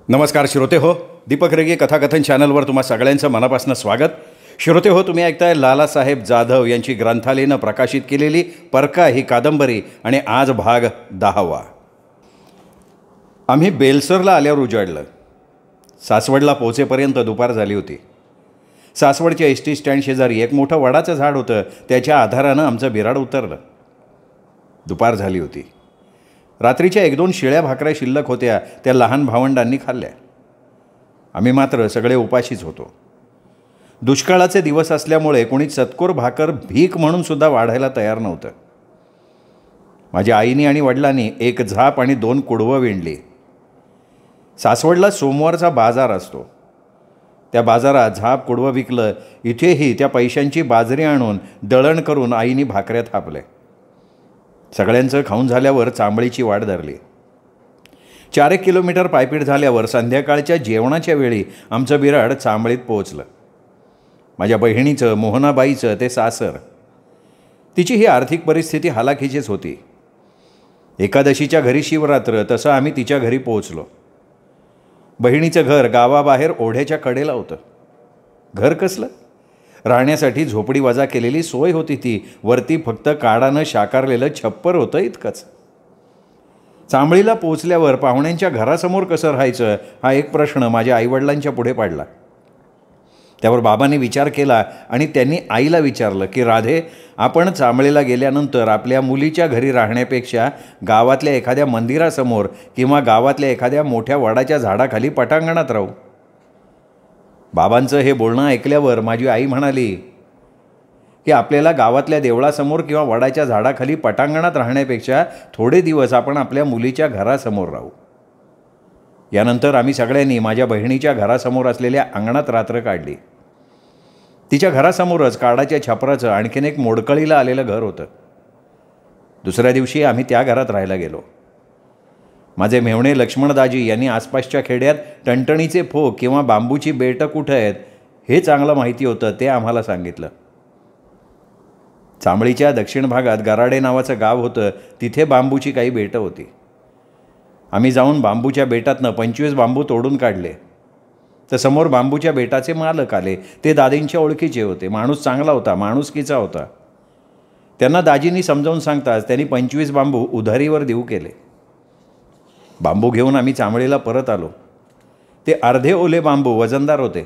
नमस्कार श्रोते हो, दीपक रेगे कथाकथन चॅनलवर तुम्हा सगळ्यांचं मनापासून स्वागत. श्रोते हो, तुम्ही ऐकताय लालासाहेब जाधव यांची ग्रंथालयानं प्रकाशित केलेली परका ही कादंबरी आणि आज भाग 10वा. आम्ही बेलसरला आल्यावर उजाडलं. सासवडला पोहोचेपर्यंत दुपार झाली होती. सासवडच्या एस टी स्टँड शेजारी एक मोठं वडाचं झाड होतं. त्याच्या आधारानं आमचं बिराड उतरलं. दुपार झाली होती. रात्रीच्या 1-2 शिळ्या भाकऱ्या शिल्लक होत्या. त्या लहान भावंडांनी खाल्ल्या. आम्ही मात्र सगळे उपाशीच होतो. दुष्काळाचे दिवस असल्यामुळे कोणी चतकोर भाकर भीक म्हणून सुद्धा वाढायला तयार नव्हतं. माझ्या आईनी आणि वडिलांनी 1 झाप आणि 2 कुडवं विणली. सासवडला सोमवारचा बाजार असतो. त्या बाजारात झाप कुडवं विकलं. इथेही त्या पैशांची बाजरी आणून दळण करून आईनी भाकऱ्या थापल्या. सगळ्यांचं खाऊन झाल्यावर चांबळीची वाट धरली. 4 किलोमीटर पायपीट झाल्यावर संध्याकाळच्या जेवणाच्या वेळी आमचं बिराड चांबळीत पोहोचलं. माझ्या बहिणीचं, मोहनाबाईचं ते सासर. तिची ही आर्थिक परिस्थिती हालाखीचीच होती. एकादशीच्या घरी शिवरात्र, तसं आम्ही तिच्या घरी पोहोचलो. बहिणीचं घर गावाबाहेर ओढ्याच्या कडेला होतं. घर कसलं? राहण्यासाठी झोपडी वजा केलेली सोय होती ती. वरती फक्त काडानं शाकारलेलं छप्पर होतं इतकंच. चांबळीला पोचल्यावर पाहुण्यांच्या घरासमोर कसं राहायचं हा एक प्रश्न माझ्या आईवडिलांच्या पुढे पडला. त्यावर बाबांनी विचार केला आणि त्यांनी आईला विचारलं की राधे, आपण चांबळीला गेल्यानंतर आपल्या मुलीच्या घरी राहण्यापेक्षा गावातल्या एखाद्या मंदिरासमोर किंवा गावातल्या एखाद्या मोठ्या वडाच्या झाडाखाली पटांगणात राहू. बाबांचं हे बोलणं ऐकल्यावर माझी आई म्हणाली की आपल्याला गावातल्या देवळासमोर किंवा वडाच्या झाडाखाली पटांगणात राहण्यापेक्षा थोडे दिवस आपण आपल्या मुलीच्या घरासमोर राहू. यानंतर आम्ही सगळ्यांनी माझ्या बहिणीच्या घरासमोर असलेल्या अंगणात रात्र काढली. तिच्या घरासमोरच काडाच्या छपराचं आणखीन एक मोडकळीला आलेलं घर होतं. दुसऱ्या दिवशी आम्ही त्या घरात राहायला गेलो. माझे मेव्हणे लक्ष्मणदाजी यांनी आसपासच्या खेड्यात टणटणीचे फोक किंवा बांबूची बेटं कुठं आहेत हे चांगलं माहिती होतं. ते आम्हाला सांगितलं. चांबळीच्या दक्षिण भागात गराडे नावाचं गाव होतं. तिथे बांबूची काही बेटं होती. आम्ही जाऊन बांबूच्या बेटातनं 25 बांबू तोडून काढले. तर समोर बांबूच्या बेटाचे मालक आले. ते दादींच्या ओळखीचे होते. माणूस चांगला होता, माणुसकीचा होता. त्यांना दाजींनी समजावून सांगताच त्यांनी 25 बांबू उधारीवर देऊ केले. बांबू घेऊन आम्ही चांबळीला परत आलो. ते अर्धे ओले बांबू वजनदार होते.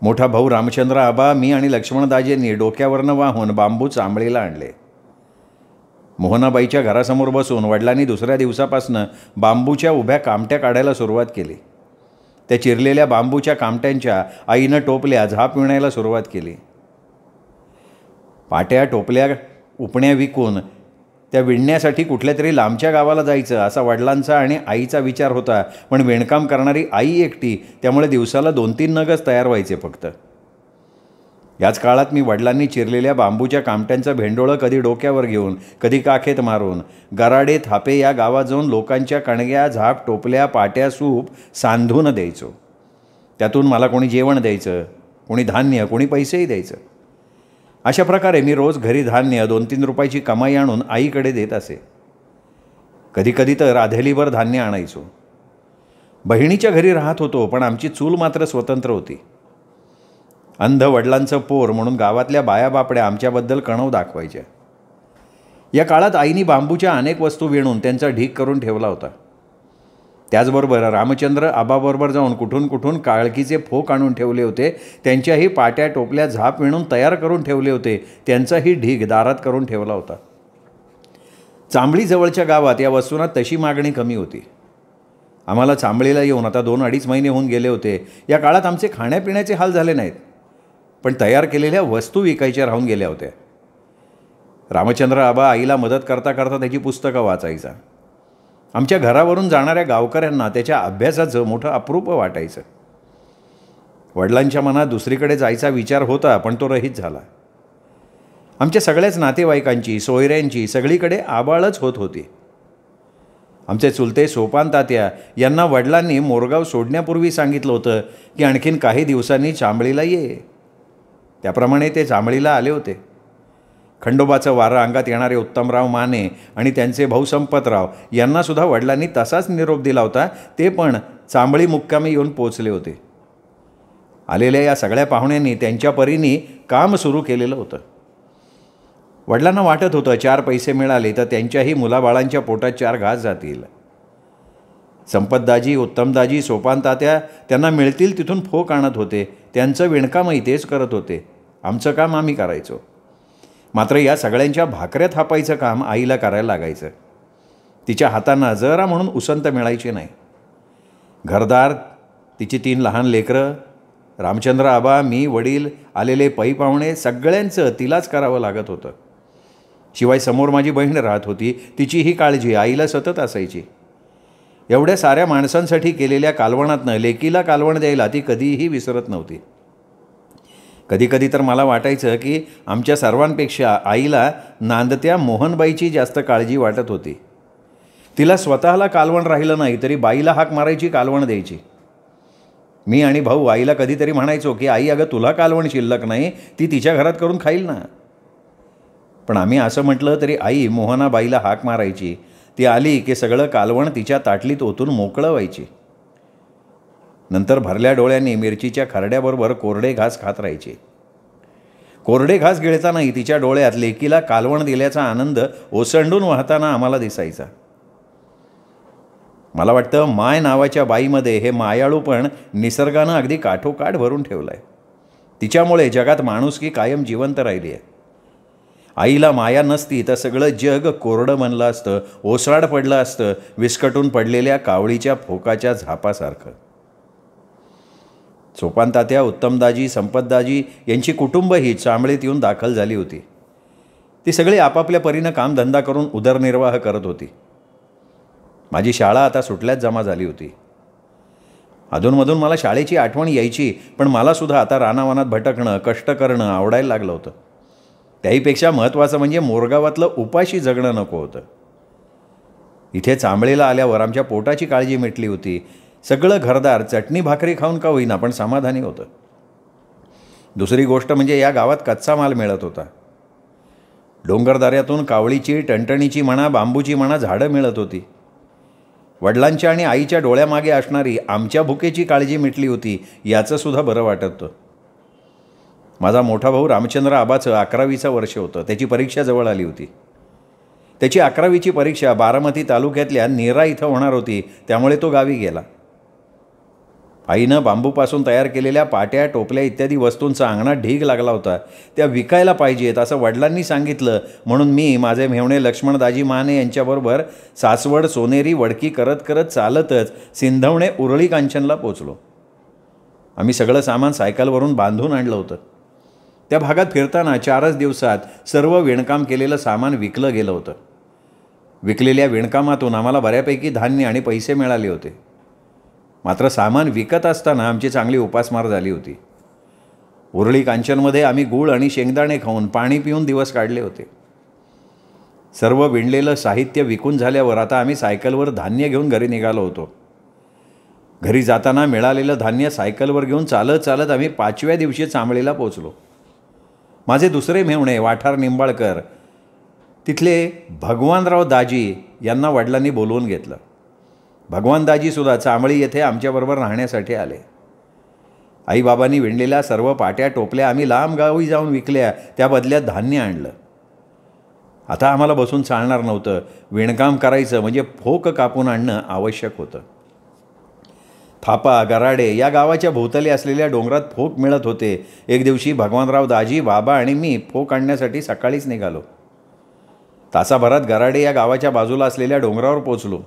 मोठा भाऊ रामचंद्र आबा, मी आणि लक्ष्मणदाजींनी डोक्यावरनं वाहून बांबू चांबळीला आणले. मोहनाबाईच्या घरासमोर बसून वडिलांनी दुसऱ्या दिवसापासनं बांबूच्या उभ्या कामट्या काढायला सुरुवात केली. त्या चिरलेल्या बांबूच्या कामट्यांच्या आईनं टोपल्या झाप विणायला सुरुवात केली. पाट्या, टोपल्या, उपण्या विकून त्या विणण्यासाठी कुठल्या तरी लांबच्या गावाला जायचं असा वडिलांचा आणि आईचा विचार होता. पण विणकाम करणारी आई एकटी, त्यामुळे दिवसाला 2-3 नगच तयार व्हायचे फक्त. याच काळात मी वडिलांनी चिरलेल्या बांबूच्या कामट्यांचं भेंडोळं कधी डोक्यावर घेऊन, कधी काखेत मारून गराडे, थापे या गावात जाऊन लोकांच्या कणग्या, झाप, टोपल्या, पाट्या, सूप सांधून द्यायचो. त्यातून मला कोणी जेवण द्यायचं, कोणी धान्य, कोणी पैसेही द्यायचं. अशा प्रकारे मी रोज घरी धान्य 2-3 रुपयाची कमाई आणून आईकडे देत असे. कधीकधी तर राधेलीभर धान्य आणायचो. बहिणीच्या घरी राहत होतो, पण आमची चूल मात्र स्वतंत्र होती. अंध वडिलांचं पोर म्हणून गावातल्या बाया बापड्या आमच्याबद्दल कणव दाखवायच्या. या काळात आईनी बांबूच्या अनेक वस्तू विणून त्यांचा ढीग करून ठेवला होता. त्याचबरोबर रामचंद्र आबाबरोबर जाऊन कुठून कुठून काळकीचे फोक आणून ठेवले होते. त्यांच्याही पाट्या, टोपल्या, झाप विणून तयार करून ठेवले होते. त्यांचाही ढीग दारात करून ठेवला होता. चांबळीजवळच्या गावात या वस्तूंना तशी मागणी कमी होती. आम्हाला चांबळीला येऊन आता 2-2.5 महिने होऊन गेले होते. या काळात आमचे खाण्यापिण्याचे हाल झाले नाहीत, पण तयार केलेल्या वस्तू विकायच्या राहून गेल्या होत्या. रामचंद्र आबा आईला मदत करता करता त्याची पुस्तकं वाचायचा. आमच्या घरावरून जाणाऱ्या गावकऱ्यांना त्याच्या अभ्यासाचं मोठं अप्रूप वाटायचं. वडिलांच्या मनात दुसरीकडे जायचा विचार होता, पण तो रहित झाला. आमच्या सगळ्याच नातेवाईकांची, सोयऱ्यांची सगळीकडे आबाळच होत होती. आमचे चुलते सोपान तात्या यांना वडिलांनी मोरगाव सोडण्यापूर्वी सांगितलं होतं की आणखीन काही दिवसांनी चांबळीला ये. त्याप्रमाणे ते चांबळीला आले होते. खंडोबाचं वारं अंगात येणारे उत्तमराव माने आणि त्यांचे भाऊ संपतराव यांनासुद्धा वडिलांनी तसाच निरोप दिला होता. ते पण चांबळी मुक्कामी येऊन पोचले होते. आलेल्या या सगळ्या पाहुण्यांनी त्यांच्या परीने काम सुरू केलेलं होतं. वडिलांना वाटत होतं 4 पैसे मिळाले तर त्यांच्याही मुलाबाळांच्या पोटात 4 घास जातील. संपतदाजी, उत्तमदाजी, सोपानतात्या त्यांना मिळतील तिथून फोक आणत होते. त्यांचं विणकामही तेच करत होते. आमचं काम आम्ही करायचो. मात्र या सगळ्यांच्या भाकऱ्या थापायचं काम आईला करायला लागायचं. तिच्या हातांना जरा म्हणून उसंत मिळायची नाही. घरदार, तिची 3 लहान लेकरं, रामचंद्र आबा, मी, वडील, आलेले पै पाहुणे सगळ्यांचं तिलाच करावं लागत होतं. शिवाय समोर माझी बहीण राहत होती. तिचीही काळजी आईला सतत असायची. एवढ्या साऱ्या माणसांसाठी केलेल्या कालवणातनं लेकीला कालवण द्यायला ती कधीही विसरत नव्हती. कधीकधी तर मला वाटायचं की आमच्या सर्वांपेक्षा आईला नांदत्या मोहनबाईची जास्त काळजी वाटत होती. तिला स्वतःला कालवण राहिलं नाही तरी बाईला हाक मारायची, कालवण द्यायची. मी आणि भाऊ आईला कधीतरी म्हणायचो की आई, अगं तुला कालवण शिल्लक नाही, ती तिच्या घरात करून खाईल ना. पण आम्ही असं म्हटलं तरी आई मोहनाबाईला हाक मारायची. ती आली की सगळं कालवण तिच्या ताटलीत ओतून मोकळं व्हायची. नंतर भरल्या डोळ्यांनी मिरचीच्या खरड्याबरोबर कोरडे घास खात राहायचे. कोरडे घास गिळतानाही तिच्या डोळ्यात लेकीला कालवण दिल्याचा आनंद ओसंडून वाहताना आम्हाला दिसायचा. मला वाटतं माय नावाच्या बाईमध्ये हे मायाळूपण निसर्गानं अगदी काठोकाठ भरून ठेवलं आहे. तिच्यामुळे जगात माणुसकी कायम जिवंत राहिली आहे. आईला माया नसती तर सगळं जग कोरडं बनलं असतं, ओसाड पडलं असतं, विस्कटून पडलेल्या कावळीच्या फोकाच्या झापासारखं. सोपानतात्या, उत्तमदाजी, संपतदाजी यांची कुटुंबही चांबळीत येऊन दाखल झाली होती. ती सगळी आपापल्या परीनं कामधंदा करून उदरनिर्वाह करत होती. माझी शाळा आता सुटल्याच जमा झाली होती. अधूनमधून मला शाळेची आठवण यायची, पण मलासुद्धा आता रानावनात भटकणं, कष्ट करणं आवडायला लागलं होतं. त्याहीपेक्षा महत्त्वाचं म्हणजे मोरगावातलं उपाशी जगणं नको होतं. इथे चांबळीला आल्यावर आमच्या पोटाची काळजी मिटली होती. सगळं घरदार चटणी भाकरी खाऊन का होईना पण समाधानी होतं. दुसरी गोष्ट म्हणजे या गावात कच्चा माल मिळत होता. डोंगरदऱ्यातून कावळीची, टणटणीची म्हणा, बांबूची म्हणा झाडं मिळत होती. वडिलांच्या आणि आईच्या डोळ्यामागे असणारी आमच्या भुकेची काळजी मिटली होती, याचंसुद्धा बरं वाटत होतं. माझा मोठा भाऊ रामचंद्र आबाचं 11वीचं वर्ष होतं. त्याची परीक्षा जवळ आली होती. त्याची 11वीची परीक्षा बारामती तालुक्यातल्या नेरा इथं होणार होती, त्यामुळे तो गावी गेला. आईनं बांबूपासून तयार केलेल्या पाट्या, टोपल्या इत्यादी वस्तूंचा अंगणात ढीग लागला होता. त्या विकायला पाहिजेत असं वडिलांनी सांगितलं, म्हणून मी, माझे मेव्हणे लक्ष्मणदाजी माने यांच्याबरोबर सासवड, सोनेरी, वडकी करत करत चालतच सिंधवणे, उरळी कांचनला पोचलो. आम्ही सगळं सामान सायकलवरून बांधून आणलं होतं. त्या भागात फिरताना 4च दिवसात सर्व विणकाम केलेलं सामान विकलं गेलं होतं. विकलेल्या विणकामातून आम्हाला बऱ्यापैकी धान्य आणि पैसे मिळाले होते. मात्र सामान विकत असताना आमची चांगली उपासमार झाली होती. उरळी कांचनमध्ये आम्ही गूळ आणि शेंगदाणे खाऊन, पाणी पिऊन दिवस काढले होते. सर्व विणलेलं साहित्य विकून झाल्यावर आता आम्ही सायकलवर धान्य घेऊन घरी निघालो होतो. घरी जाताना मिळालेलं धान्य सायकलवर घेऊन चालत चालत आम्ही 5व्या दिवशी चांबळीला पोचलो. माझे दुसरे मेव्हणे वाठार निंबाळकर, तिथले भगवानराव दाजी यांना वडिलांनी बोलवून घेतलं. भगवानदाजीसुद्धा चांबळी येथे आमच्याबरोबर राहण्यासाठी आले. आईबाबांनी विणलेल्या सर्व पाट्या, टोपल्या आम्ही लांब गावी जाऊन विकल्या. त्या बदल्यात धान्य आणलं. आता आम्हाला बसून चालणार नव्हतं. विणकाम करायचं म्हणजे फोक कापून आणणं आवश्यक होतं. थापा, गराडे या गावाच्या भोवताली असलेल्या डोंगरात फोक मिळत होते. एक दिवशी भगवानराव दाजी, बाबा आणि मी फोक आणण्यासाठी सकाळीच निघालो. तासाभरात गराडे या गावाच्या बाजूला असलेल्या डोंगरावर पोचलो.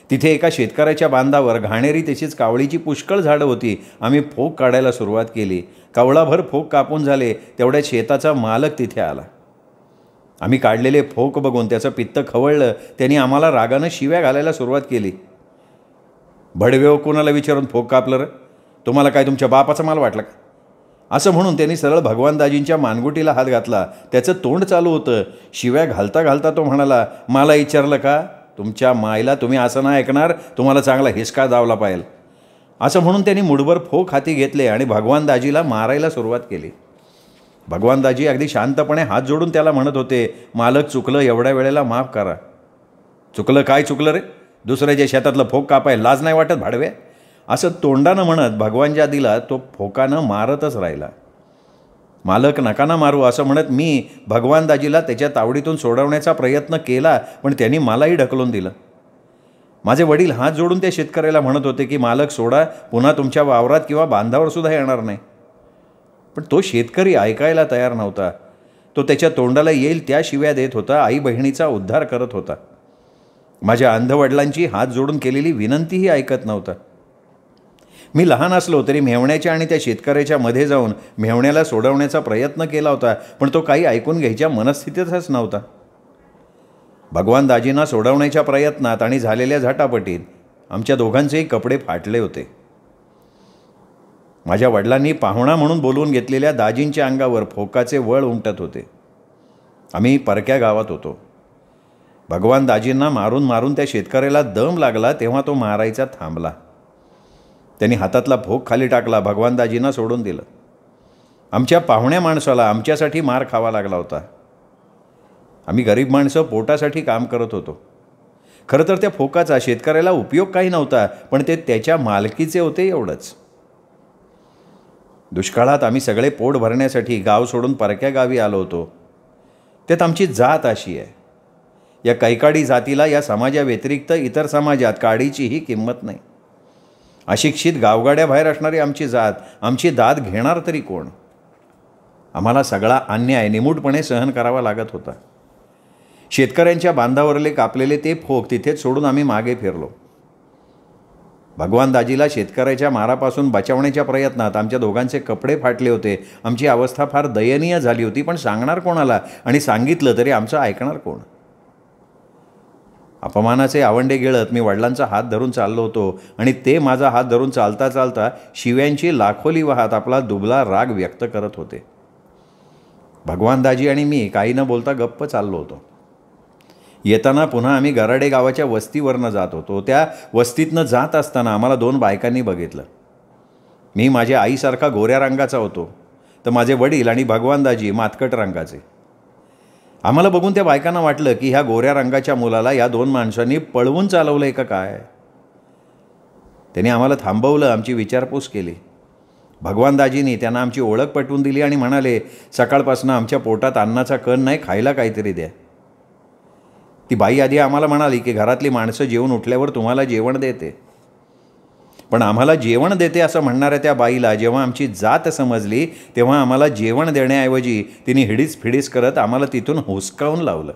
तिथे एका शेतकऱ्याच्या बांधावर घाणेरी तशीच कावळीची पुष्कळ झाडं होती. आम्ही फोक काढायला सुरुवात केली. कावळाभर फोक कापून झाले तेवढ्यात शेताचा मालक तिथे आला. आम्ही काढलेले फोक बघून त्याचं पित्त खवळलं. त्यांनी आम्हाला रागानं शिव्या घालायला सुरुवात केली. भडवेव कोणाला विचारून फोक कापलं रे? तुम्हाला काय तुमच्या बापाचा माल वाटला का? असं म्हणून त्यांनी सरळ भगवानदाजींच्या मानगुटीला हात घातला. त्याचं तोंड चालू होतं. शिव्या घालता घालता तो म्हणाला, मला विचारलं का? तुमच्या मायला, तुम्ही असं नाही ऐकणार, तुम्हाला चांगला हिसका दावला पाहिजे. असं म्हणून त्यांनी मुठभर फोक हाती घेतले आणि भगवानदाजीला मारायला सुरुवात केली. भगवानदाजी अगदी शांतपणे हात जोडून त्याला म्हणत होते, मालक चुकलं, एवढ्या वेळेला माफ करा. चुकलं काय चुकलं रे? दुसऱ्याच्या शेतातलं फोक कापाय लाज नाही वाटत भाडवे? असं तोंडानं म्हणत भगवानच्या दिला तो फोकानं मारतच राहिला. मालक नका ना मारू असं म्हणत मी भगवानदाजीला त्याच्या तावडीतून सोडवण्याचा प्रयत्न केला, पण त्यांनी मलाही ढकलून दिलं. माझे वडील हात जोडून त्या शेतकऱ्याला म्हणत होते की मालक सोडा, पुन्हा तुमच्या वावरात किंवा बांधावर सुद्धा येणार नाही. पण तो शेतकरी ऐकायला तयार नव्हता. तो त्याच्या तोंडाला येईल त्या शिव्या देत होता, आई बहिणीचा उद्धार करत होता. माझ्या अंधवडिलांची हात जोडून केलेली विनंतीही ऐकत नव्हता. मी लहान असलो तरी मेव्हण्याच्या आणि त्या शेतकऱ्याच्या मध्ये जाऊन मेव्हण्याला सोडवण्याचा प्रयत्न केला होता, पण तो काही ऐकून घ्यायच्या मनस्थितीतच नव्हता. भगवानदाजींना सोडवण्याच्या प्रयत्नात आणि झालेल्या झटापटीत आमच्या दोघांचेही कपडे फाटले होते. माझ्या वडिलांनी पाहुणा म्हणून बोलवून घेतलेल्या दाजींच्या अंगावर फोकाचे वळ उमटत होते. आम्ही परक्या गावात होतो. भगवानदाजींना मारून मारून त्या शेतकऱ्याला दम लागला तेव्हा तो मारायचा थांबला. त्यांनी हातातला फोक खाली टाकला, भगवानदाजींना सोडून दिलं. आमच्या पाहुण्या माणसाला आमच्यासाठी मार खावा लागला होता. आम्ही गरीब माणसं पोटासाठी काम करत होतो. खरं तर त्या फोकाचा शेतकऱ्याला उपयोग काही नव्हता, पण ते त्याच्या मालकीचे होते एवढंच. दुष्काळात आम्ही सगळे पोट भरण्यासाठी गाव सोडून परक्या गावी आलो होतो. त्यात आमची जात अशी आहे, या कैकाडी जातीला या समाजाव्यतिरिक्त इतर समाजात काडीचीही किंमत नाही. अशिक्षित गावगाड्या बाहेर असणारी आमची जात, आमची दाद घेणार तरी कोण? आम्हाला सगळा अन्याय निमूटपणे सहन करावा लागत होता. शेतकऱ्यांच्या बांधावरले कापलेले ते फोक तिथेच सोडून आम्ही मागे फिरलो. भगवानदाजीला शेतकऱ्याच्या मारापासून बचावण्याच्या प्रयत्नात आमच्या दोघांचे कपडे फाटले होते. आमची अवस्था फार दयनीय झाली होती, पण सांगणार कोणाला? आणि सांगितलं तरी आमचं ऐकणार कोण? अपमानाचे आवंडे गिळत मी वडिलांचा हात धरून चाललो होतो आणि ते माझा हात धरून चालता चालता शिव्यांची लाखोली वाहत आपला दुबला राग व्यक्त करत होते. भगवानदाजी आणि मी काही न बोलता गप्प चाललो होतो. येताना पुन्हा आम्ही गराडे गावाच्या वस्तीवरनं जात होतो. त्या वस्तीतनं जात असताना आम्हाला 2 बायकांनी बघितलं. मी माझ्या आईसारखा गोऱ्या रंगाचा होतो, तर माझे वडील आणि भगवानदाजी मातकट रंगाचे. आम्हाला बघून त्या बायकांना वाटलं की ह्या गोऱ्या रंगाच्या मुलाला या 2 माणसांनी पळवून चालवलं आहे का काय. त्यांनी आम्हाला थांबवलं, आमची विचारपूस केली. भगवानदाजींनी त्यांना आमची ओळख पटवून दिली आणि म्हणाले, सकाळपासून आमच्या पोटात अन्नाचा कण नाही, खायला काहीतरी द्या. ती बाई आधी आम्हाला म्हणाली की घरातली माणसं जेवून उठल्यावर तुम्हाला जेवण देते. पण आम्हाला जेवण देते असं म्हणणाऱ्या त्या बाईला जेव्हा आमची जात समजली, तेव्हा आम्हाला जेवण देण्याऐवजी तिने हिडीस फिडीस करत आम्हाला तिथून हुसकावून लावलं.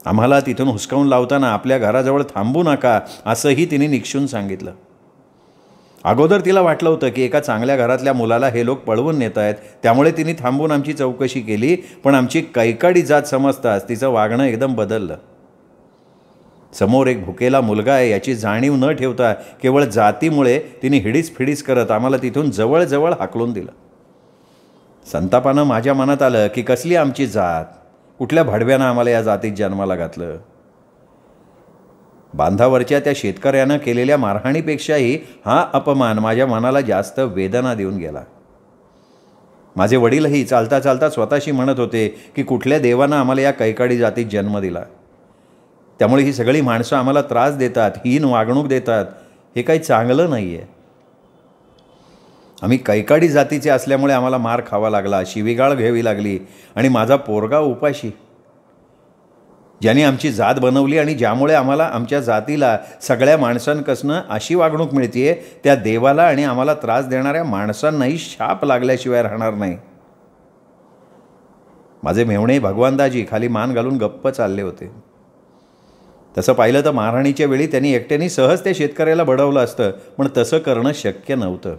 आम्हाला तिथून हुसकावून लावताना आपल्या घराजवळ थांबू नका असंही तिने निक्षून सांगितलं. अगोदर तिला वाटलं होतं की एका चांगल्या घरातल्या मुलाला हे लोक पळवून नेत आहेत, त्यामुळे तिने थांबून आमची चौकशी केली. पण आमची कैकाडी जात समजताच तिचं वागणं एकदम बदललं. समोर एक भुकेला मुलगा आहे याची जाणीव न ठेवता केवळ जातीमुळे तिने हिडीस फिडीस करत आम्हाला तिथून जवळजवळ हाकलून दिलं. संतापानं माझ्या मनात आलं की कसली आमची जात, कुठल्या भाडव्यानं आम्हाला या जातीत जन्माला घातलं. बांधावरच्या त्या शेतकऱ्यानं केलेल्या मारहाणीपेक्षाही हा अपमान माझ्या मनाला जास्त वेदना देऊन गेला. माझे वडीलही चालता चालता स्वतःशी म्हणत होते की कुठल्या देवानं आम्हाला या कैकाडी जातीत जन्म दिला, त्यामुळे ही सगळी माणसं आम्हाला त्रास देतात, हीन वागणूक देतात, हे काही चांगलं नाही आहे. आम्ही कैकाडी जातीचे असल्यामुळे आम्हाला मार खावा लागला, शिवीगाळ घ्यावी लागली आणि माझा पोरगा उपाशी. ज्याने आमची जात बनवली आणि ज्यामुळे आम्हाला आमच्या जातीला सगळ्या माणसांकडनं अशी वागणूक मिळते, त्या देवाला आणि आम्हाला त्रास देणाऱ्या माणसांनाही शाप लागल्याशिवाय राहणार नाही. माझे मेव्हणे भगवानदाजी खाली मान घालून गप्प चालले होते. तसं पाहिलं तर मारहाणीच्या वेळी त्यांनी एकट्याने सहज त्या शेतकऱ्याला बडवलं असतं, पण तसं करणं शक्य नव्हतं.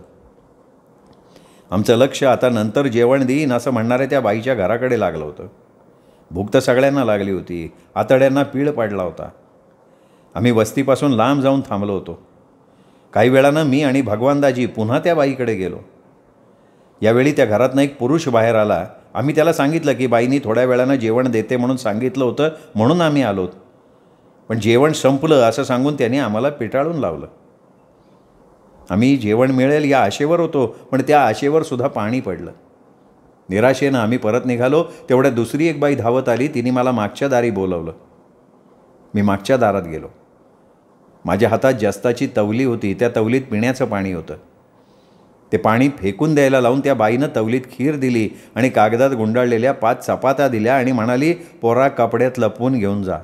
आमचं लक्ष आता नंतर जेवण देईन असं म्हणणाऱ्या त्या बाईच्या घराकडे लागलं होतं. भूक तर सगळ्यांना लागली होती, आतड्यांना पीळ पडला होता. आम्ही वस्तीपासून लांब जाऊन थांबलो होतो. काही वेळानं मी आणि भगवानदाजी पुन्हा त्या बाईकडे गेलो. यावेळी त्या घरातनं एक पुरुष बाहेर आला. आम्ही त्याला सांगितलं की बाईंनी थोड्या वेळानं जेवण देते म्हणून सांगितलं होतं, म्हणून आम्ही आलोत. पण जेवण संपलं असं सांगून त्याने आम्हाला पिटाळून लावलं. आम्ही जेवण मिळेल या आशेवर होतो, पण त्या आशेवर सुद्धा पाणी पडलं. निराशेनं आम्ही परत निघालो. तेवढ्यात दुसरी एक बाई धावत आली. तिने मला मागच्या दारी बोलवलं. मी मागच्या दारात गेलो. माझ्या हातात जास्ताची तवली होती. त्या तवलीत पिण्याचं पाणी होतं. ते पाणी फेकून द्यायला लावून त्या बाईनं तवलीत खीर दिली आणि कागदात गुंडाळलेल्या 5 चपात्या दिल्या आणि म्हणाली, पोरा कपड्यात लपवून घेऊन जा.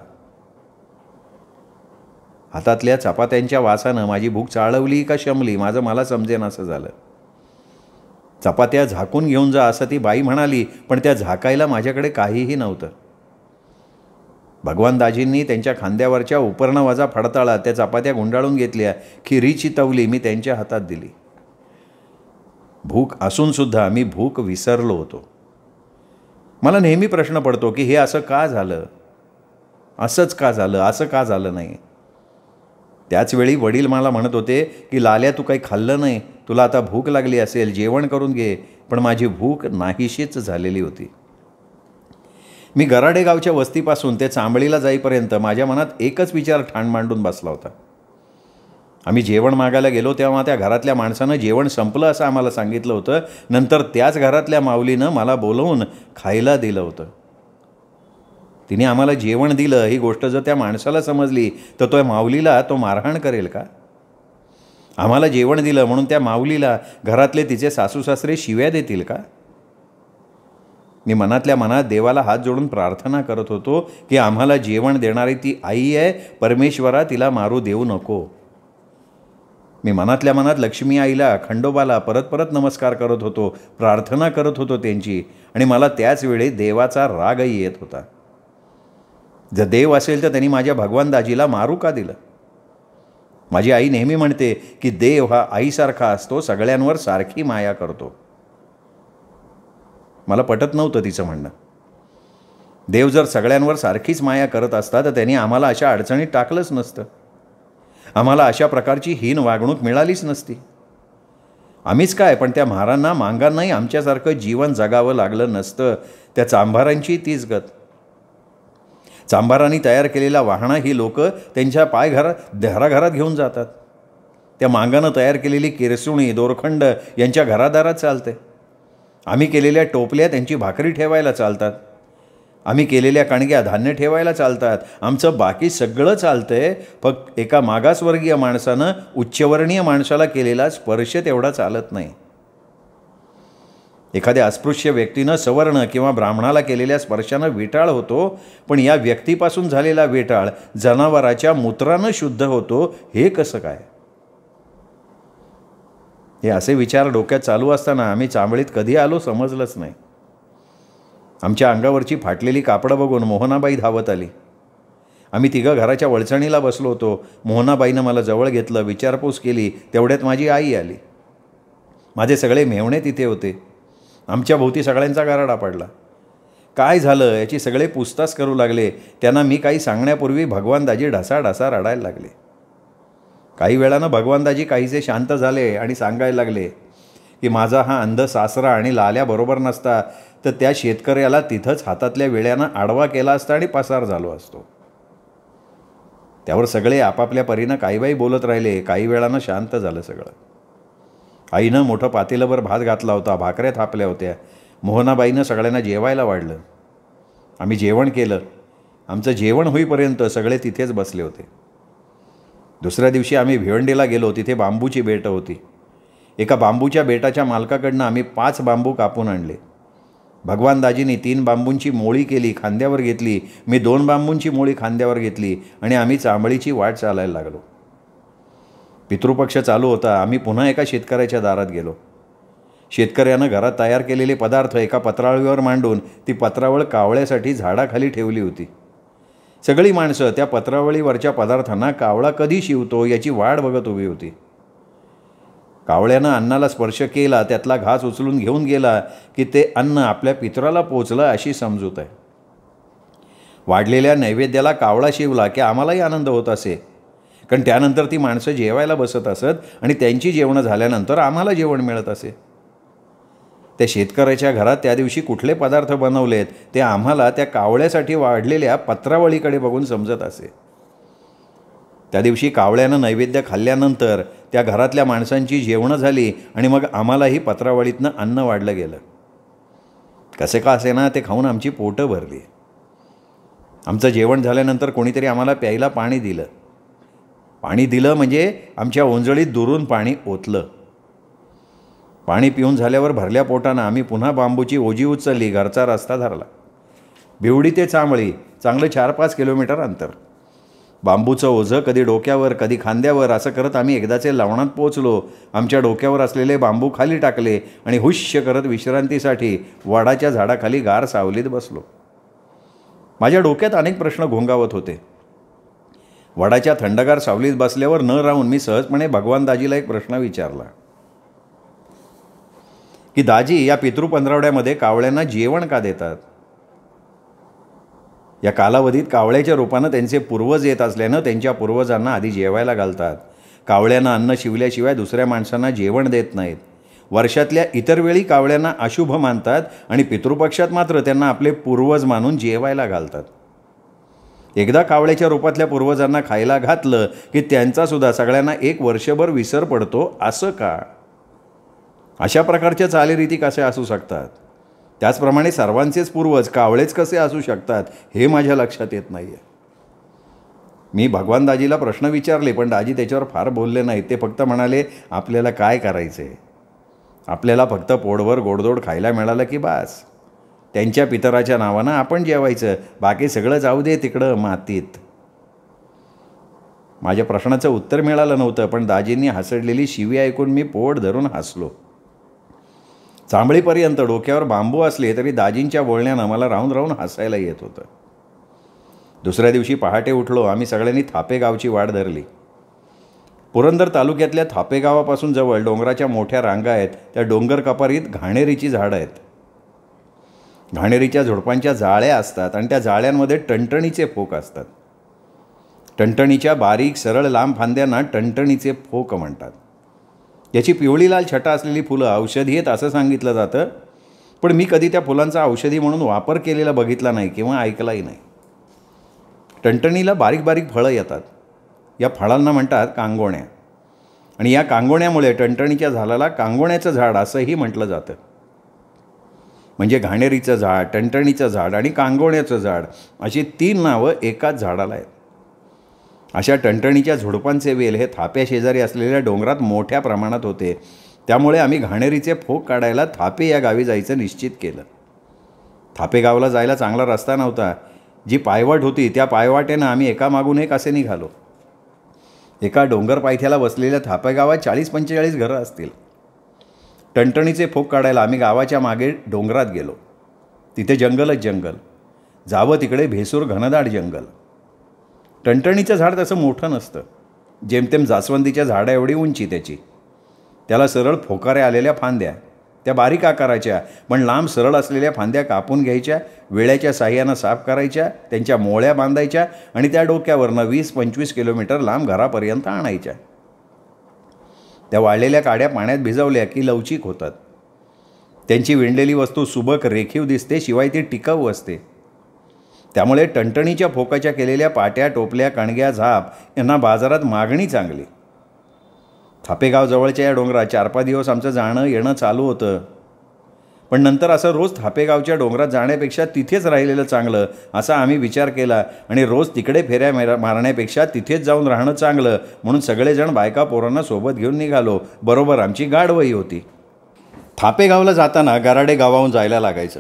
हातातल्या चपात्यांच्या वासानं माझी भूक चाळवली का शमली माझं मला समजेन असं झालं. चपात्या झाकून घेऊन जा असं ती बाई म्हणाली, पण त्या झाकायला माझ्याकडे काहीही नव्हतं. भगवान दाजींनी त्यांच्या खांद्यावरच्या उपरणवजा फडताळा त्या चपात्या गुंडाळून घेतल्या. खिरीची तवली मी त्यांच्या हातात दिली. भूक असूनसुद्धा मी भूक विसरलो होतो. मला नेहमी प्रश्न पडतो की हे असं का झालं, असंच का झालं, असं का झालं नाही. त्याचवेळी वडील मला म्हणत होते की लाल्या, तू काही खाल्लं नाही, तुला आता भूक लागली असेल, जेवण करून घे. पण माझी भूक नाहीशीच झालेली होती. मी गराडे गावच्या वस्तीपासून ते चांबळीला जाईपर्यंत माझ्या मनात एकच विचार ठाण मांडून बसला होता. आम्ही जेवण मागायला गेलो तेव्हा त्या घरातल्या माणसानं जेवण संपलं असं आम्हाला सांगितलं होतं. नंतर त्याच घरातल्या माऊलीनं मला बोलवून खायला दिलं होतं. तिने आम्हाला जेवण दिलं ही गोष्ट जर त्या माणसाला समजली तर तो माऊलीला तो मारहाण करेल का? आम्हाला जेवण दिलं म्हणून त्या माऊलीला घरातले तिचे सासू सासरे शिव्या देतील का? मी मनातल्या मनात देवाला हात जोडून प्रार्थना करत होतो की आम्हाला जेवण देणारी ती आई आहे, परमेश्वरा तिला मारू देऊ नको. मी मनातल्या मनात लक्ष्मी आईला, खंडोबाला परत परत नमस्कार करत होतो, प्रार्थना करत होतो त्यांची. आणि मला त्याच वेळी देवाचा रागही येत होता. जर देव असेल तर त्यांनी माझ्या भगवान दाजीला मारू का दिलं? माझी आई नेहमी म्हणते की देव हा आईसारखा असतो, सगळ्यांवर सारखी माया करतो. मला पटत नव्हतं तिचं म्हणणं. देव जर सगळ्यांवर सारखीच माया करत असता तर त्यांनी आम्हाला अशा अडचणीत टाकलंच नसतं. आम्हाला अशा प्रकारची हीन वागणूक मिळालीच नसती. आम्हीच काय, पण त्या म्हारांना, मांगांनाही आमच्यासारखं जीवन जगावं लागलं नसतं. त्या चांभारांची तीच गत. चांभारांनी तयार केलेला वाहणा ही लोक त्यांच्या घराघरात घेऊन जातात. त्या मांगानं तयार केलेली किरसुणी, दोरखंड यांच्या घरादारात चालते. आम्ही केलेल्या टोपल्या त्यांची भाकरी ठेवायला चालतात. आम्ही केलेल्या कणग्या धान्य ठेवायला चालतात. आमचं बाकी सगळं चालतंय, फक्त एका मागासवर्गीय माणसानं उच्चवर्णीय माणसाला केलेला स्पर्श तेवढा चालत नाही. एखाद्या अस्पृश्य व्यक्तीनं सवर्ण किंवा ब्राह्मणाला केलेल्या स्पर्शानं वेटाळ होतो, पण या व्यक्तीपासून झालेला वेटाळ जनावराच्या मूत्रानं शुद्ध होतो. हे कसं काय? हे असे विचार डोक्यात चालू असताना आम्ही चांबळीत कधी आलो समजलंच नाही. आमच्या अंगावरची फाटलेली कापडं बघून मोहनाबाई धावत आली. आम्ही तिघं घराच्या वळचणीला बसलो होतो. मोहनाबाईनं मला जवळ घेतलं, विचारपूस केली. तेवढ्यात माझी आई आली. माझे सगळे मेव्हणे तिथे होते. आमच्या भोवती सगळ्यांचा गाराडा पडला. काय झालं याची सगळे पूछताछ करू लागले. त्यांना मी काही सांगण्यापूर्वी भगवानदाजी ढसाढसा रडायला लागले. काही वेळानं भगवानदाजी काहीसे शांत झाले आणि सांगायला लागले की माझा हा अंध सासरा आणि लाल्या बरोबर नसता तर त्या शेतकऱ्याला तिथंच हातातल्या विळ्यानं आडवा केला असता आणि पसार झालो असतो. त्यावर सगळे आपापल्या परीनं काही बोलत राहिले. काही वेळानं शांत झालं सगळं. आईनं मोठं पातेलभर भात घातला होता, भाकऱ्या थापल्या होत्या. मोहनाबाईनं सगळ्यांना जेवायला वाढलं. आम्ही जेवण केलं. आमचं जेवण होईपर्यंत सगळे तिथेच बसले होते. दुसऱ्या दिवशी आम्ही भिवंडीला गेलो. तिथे बांबूची बेटं होती. एका बांबूच्या बेटाच्या मालकाकडनं आम्ही 5 बांबू कापून आणले. भगवानदाजींनी 3 बांबूंची मोळी केली, खांद्यावर घेतली. मी 2 बांबूंची मोळी खांद्यावर घेतली आणि आम्ही चांबळीची वाट चालायला लागलो. पितृपक्ष चालू होता. आम्ही पुन्हा एका शेतकऱ्याच्या दारात गेलो. शेतकऱ्यानं घरात तयार केलेले पदार्थ एका पत्रावळीवर मांडून ती पत्रावळ कावळ्यासाठी झाडाखाली ठेवली होती. सगळी माणसं त्या पत्रावळीवरच्या पदार्थांना कावळा कधी शिवतो याची वाट बघत उभी होती. कावळ्यानं अन्नाला स्पर्श केला, त्यातला घास उचलून घेऊन गेला की ते अन्न आपल्या पितराला पोचलं अशी समजूत आहे. वाढलेल्या नैवेद्याला कावळा शिवला की आम्हालाही आनंद होत असे, कारण त्यानंतर ती माणसं जेवायला बसत असत आणि त्यांची जेवणं झाल्यानंतर आम्हाला जेवण मिळत असे. त्या शेतकऱ्याच्या घरात त्या दिवशी कुठले पदार्थ बनवलेत ते आम्हाला त्या कावळ्यासाठी वाढलेल्या पत्रावळीकडे बघून समजत असे. त्या दिवशी कावळ्यानं नैवेद्य खाल्ल्यानंतर त्या घरातल्या माणसांची जेवणं झाली आणि मग आम्हालाही पत्रावळीतनं अन्न वाढलं गेलं. कसे का असेना ते खाऊन आमची पोटं भरली. आमचं जेवण झाल्यानंतर कोणीतरी आम्हाला प्यायला पाणी दिलं. पाणी दिलं म्हणजे आमच्या ओंजळीत दुरून पाणी ओतलं. पाणी पिऊन झाल्यावर भरल्या पोटानं आम्ही पुन्हा बांबूची ओजी उचलली, घरचा रस्ता धरला. बिवडी ते चांबळी चांगलं 4-5 किलोमीटर अंतर. बांबूचं ओझं कधी डोक्यावर कधी खांद्यावर असं करत आम्ही एकदाचे लवणात पोचलो. आमच्या डोक्यावर असलेले बांबू खाली टाकले आणि हुश्य करत विश्रांतीसाठी वडाच्या झाडाखाली गार सावलीत बसलो. माझ्या डोक्यात अनेक प्रश्न घोंगावत होते. वडाच्या थंडगार सावलीत बसल्यावर न राहून मी सहजपणे भगवान दाजीला एक प्रश्न विचारला की दाजी, या पितृ पंधरवड्यामध्ये कावळ्यांना जेवण का देतात? या कालावधीत कावळ्याच्या रूपानं त्यांचे पूर्वज येत असल्यानं त्यांच्या पूर्वजांना आधी जेवायला घालतात. कावळ्यांना अन्न शिवल्याशिवाय दुसऱ्या माणसांना जेवण देत नाहीत. वर्षातल्या इतर वेळी कावळ्यांना अशुभ मानतात आणि पितृपक्षात मात्र त्यांना आपले पूर्वज मानून जेवायला घालतात. एकदा कावळ्याच्या रूपातल्या पूर्वजांना खायला घातलं की त्यांचासुद्धा सगळ्यांना एक वर्षभर विसर पडतो. असं का? अशा प्रकारच्या चालीरीती कशा असू शकतात? त्याचप्रमाणे सर्वांचेच पूर्वज कावळेच कसे असू शकतात हे माझ्या लक्षात येत नाही आहे. मी भगवान दाजीला प्रश्न विचारले, पण दाजी त्याच्यावर फार बोलले नाहीत. ते फक्त म्हणाले, आपल्याला काय करायचं आहे? आपल्याला फक्त पोटभर गोडधोड खायला मिळालं की बास. त्यांच्या पितराच्या नावानं आपण जेवायचं, बाकी सगळं जाऊ दे तिकडं मातीत. माझ्या प्रश्नाचं उत्तर मिळालं नव्हतं, पण दाजींनी हसडलेली शिवी ऐकून मी पोट धरून हसलो. चांबळीपर्यंत डोक्यावर बांबू असले तरी दाजींच्या बोलण्यानं मला राहून राहून हसायला येत होतं. दुसऱ्या दिवशी पहाटे उठलो. आम्ही सगळ्यांनी थापे गावची वाट धरली. पुरंदर तालुक्यातल्या थापे गावापासून जवळ डोंगराच्या मोठ्या रांगा आहेत. त्या डोंगर कपारीत घाणेरीची झाडं आहेत. घाणेरीच्या झुडपांच्या जाळ्या असतात आणि त्या जाळ्यांमध्ये टणटणीचे फोक असतात. टणटणीच्या बारीक सरळ लांब फांद्यांना टणटणीचे फोक म्हणतात. याची पिवळी लाल छटा असलेली फुलं औषधी आहेत असं सांगितलं जातं, पण मी कधी त्या फुलांचा औषधी म्हणून वापर केलेला बघितला नाही किंवा ऐकलाही नाही. टणटणीला बारीक बारीक फळं येतात. या फळांना म्हणतात कांगोण्या. आणि या कांगोण्यामुळे टणटणीच्या झाडाला कांगोण्याचं झाड असंही म्हटलं जातं. म्हणजे घाणेरीचं झाड, टणटणीचं झाड आणि कांगोण्याचं झाड अशी 3 नावं एकाच झाडाला आहेत. अशा टणटणीच्या झुडपांचे वेल हे थाप्या शेजारी असलेल्या डोंगरात मोठ्या प्रमाणात होते. त्यामुळे आम्ही घाणेरीचे फोक काढायला थापे या गावी जायचं निश्चित केलं. थापे गावाला जायला चांगला रस्ता नव्हता. जी पायवाट होती त्या पायवाटेनं आम्ही एकामागून एक असे निघालो. एका डोंगर पायथ्याला बसलेल्या थापे गावात 40-45 घरं असतील. टणटणीचे फोक काढायला आम्ही गावाच्या मागे डोंगरात गेलो. तिथे जंगलच जंगल. जावं तिकडे भेसूर घनदाट जंगल. टणटणीचं झाड तसं मोठं नसतं. जेमतेम जास्वंदीच्या झाडा एवढी उंची त्याची. त्याला सरळ फोकाऱ्या आलेल्या फांद्या. त्या बारीक आकाराच्या पण लांब सरळ असलेल्या फांद्या कापून घ्यायच्या, वेळ्याच्या साह्यानं साफ करायच्या, त्यांच्या मोळ्या बांधायच्या आणि त्या डोक्यावरनं 20-25 किलोमीटर लांब घरापर्यंत आणायच्या. त्या वाळलेल्या काड्या पाण्यात भिजवल्या की लवचिक होतात. त्यांची विणलेली वस्तू सुबक रेखीव दिसते, शिवाय ती टिकाऊ असते. त्यामुळे टणटणीच्या फोकाच्या केलेल्या पाट्या, टोपल्या, कणग्या, झाप यांना बाजारात मागणी चांगली. थापेगाव जवळच्या या डोंगरात 4-5 दिवस आमचं जाणं येणं चालू होतं. पण नंतर असं रोज थापेगावच्या डोंगरात जाण्यापेक्षा तिथेच राहिलेलं चांगलं असा आम्ही विचार केला आणि रोज तिकडे फेऱ्या मारण्यापेक्षा तिथेच जाऊन राहणं चांगलं म्हणून सगळेजण बायका पोरांना सोबत घेऊन निघालो. बरोबर आमची गाडवही होती. थापेगावला जाताना गराडे गावाहून जायला लागायचं.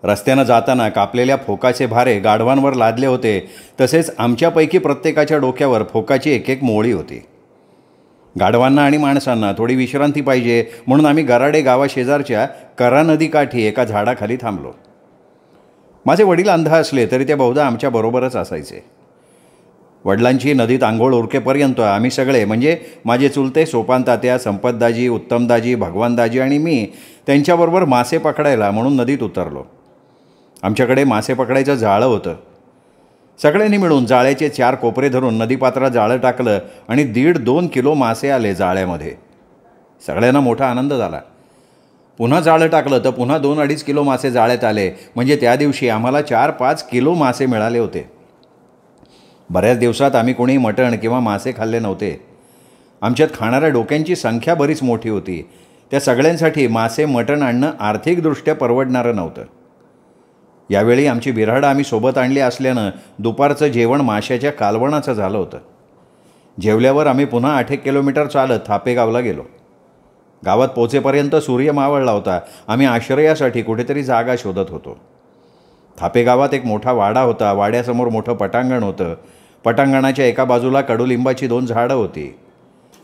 रस्त्यानं जाताना कापलेल्या फोकाचे भारे गाढवांवर लादले होते. तसेच आमच्यापैकी प्रत्येकाच्या डोक्यावर फोकाची एक मोळी होती. गाढवांना आणि माणसांना थोडी विश्रांती पाहिजे म्हणून आम्ही गराडे गावाशेजारच्या करा नदीकाठी एका झाडाखाली थांबलो. माझे वडील अंध असले तरी ते बहुधा आमच्याबरोबरच असायचे. वडिलांची नदीत आंघोळ उरकेपर्यंत आम्ही सगळे म्हणजे माझे चुलते सोपान तात्या, संपतदाजी, उत्तमदाजी, भगवानदाजी आणि मी त्यांच्याबरोबर मासे पकडायला म्हणून नदीत उतरलो. आमच्याकडे मासे पकडायचं जाळं होतं. सगळ्यांनी मिळून जाळ्याचे 4 कोपरे धरून नदीपात्रात जाळं टाकलं आणि 1.5-2 किलो मासे आले जाळ्यामध्ये. सगळ्यांना मोठा आनंद झाला. पुन्हा जाळं टाकलं तर पुन्हा 2-2.5 किलो मासे जाळ्यात आले. म्हणजे त्या दिवशी आम्हाला 4-5 किलो मासे मिळाले होते. बऱ्याच दिवसात आम्ही कोणी मटण किंवा मासे खाल्ले नव्हते. आमच्यात खाणाऱ्या डोक्यांची संख्या बरीच मोठी होती. त्या सगळ्यांसाठी मासे मटण आणणं आर्थिकदृष्ट्या परवडणारं नव्हतं. यावेळी आमची बिऱ्हाडं आम्ही सोबत आणली असल्यानं दुपारचं जेवण माशाच्या कालवणाचं झालं होतं. जेवल्यावर आम्ही पुन्हा 8 किलोमीटर चालत थापेगावला गेलो. गावात पोचेपर्यंत सूर्य मावळला होता. आम्ही आश्रयासाठी कुठेतरी जागा शोधत होतो. थापेगावात एक मोठा वाडा होता. वाड्यासमोर मोठं पटांगण होतं. पटांगणाच्या एका बाजूला कडुलिंबाची 2 झाडं होती.